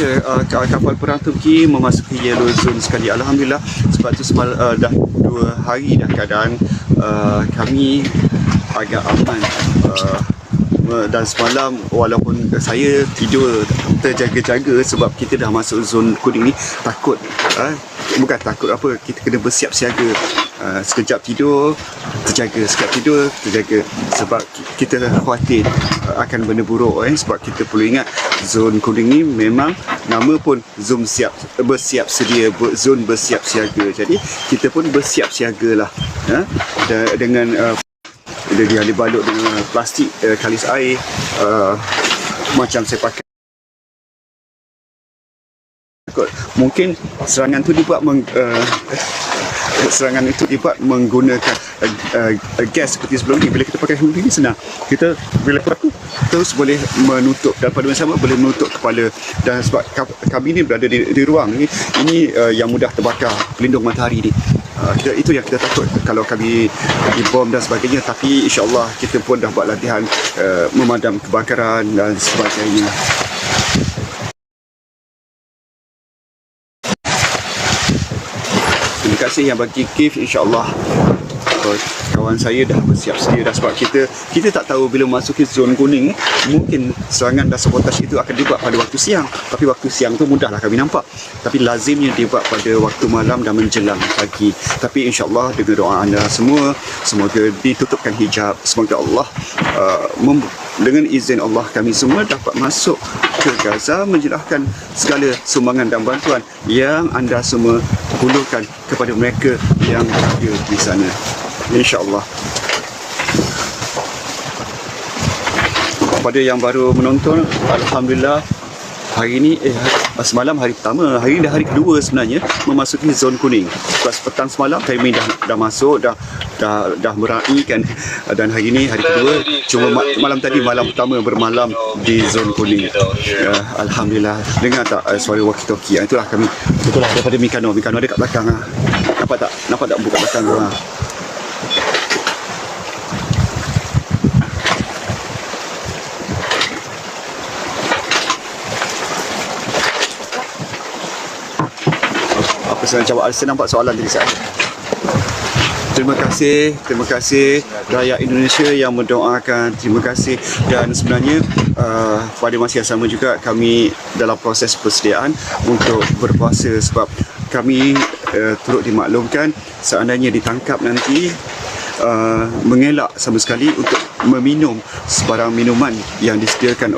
Ya, kapal perang Turki memasuki yellow zone sekali. Alhamdulillah, sebab tu dah 2 hari dah keadaan kami agak aman. Dan semalam walaupun saya tidur terjaga-jaga sebab kita dah masuk zon kuning ni, takut bukan takut apa, kita kena bersiap siaga. Sekejap tidur terjaga, sekejap tidur terjaga, sebab kita khawatir akan benda buruk. Sebab kita perlu ingat zon kuning ni memang nama pun zon bersiap sedia, zon bersiap siaga. Jadi kita pun bersiap siaga lah dengan dia dibalut dengan plastik kalis air, macam saya pakai. Mungkin serangan itu dibuat menggunakan gas seperti sebelum ni. Bila kita pakai helmet ni senang, kita bila pelaku terus boleh menutup, dan pada masa sama boleh menutup kepala. Dan sebab kabin ni berada di ruang ni, ini yang mudah terbakar, pelindung matahari ni. Itu yang kita takut kalau kami dibom dan sebagainya. Tapi insyaAllah kita pun dah buat latihan memadam kebakaran dan sebagainya. Terima kasih yang bagi gift. InsyaAllah kawan saya dah bersiap sedia dah, sebab kita tak tahu bila masuki zon kuning, mungkin serangan dan sabotaj itu akan dibuat pada waktu siang. Tapi waktu siang tu mudahlah kami nampak, tapi lazimnya dibuat pada waktu malam dan menjelang pagi. Tapi insyaAllah dengan doa anda semua, semoga ditutupkan hijab, semoga Allah dengan izin Allah kami semua dapat masuk ke Gaza, menjelaskan segala sumbangan dan bantuan yang anda semua hulurkan kepada mereka yang berada di sana, insyaAllah. Kepada yang baru menonton, Alhamdulillah, hari ini semalam hari pertama, hari ini dah hari kedua sebenarnya memasuki zon kuning. Lepas petang semalam kami dah masuk, dah meraihkan, dan hari ini hari kedua. Cuma malam tadi, malam pertama bermalam di zon kuning. Alhamdulillah. Dengar tak suara walkie-talkie? Itulah kami, itulah daripada Mikano ada kat belakang. Nampak tak buka belakang tu? Apa saya jawab? Saya nampak soalan tadi saya. Terima kasih rakyat Indonesia yang mendoakan. Terima kasih. Dan sebenarnya pada masa yang sama juga kami dalam proses persediaan untuk berpuasa, sebab kami turut dimaklumkan seandainya ditangkap nanti, mengelak sama sekali untuk meminum sebarang minuman yang disediakan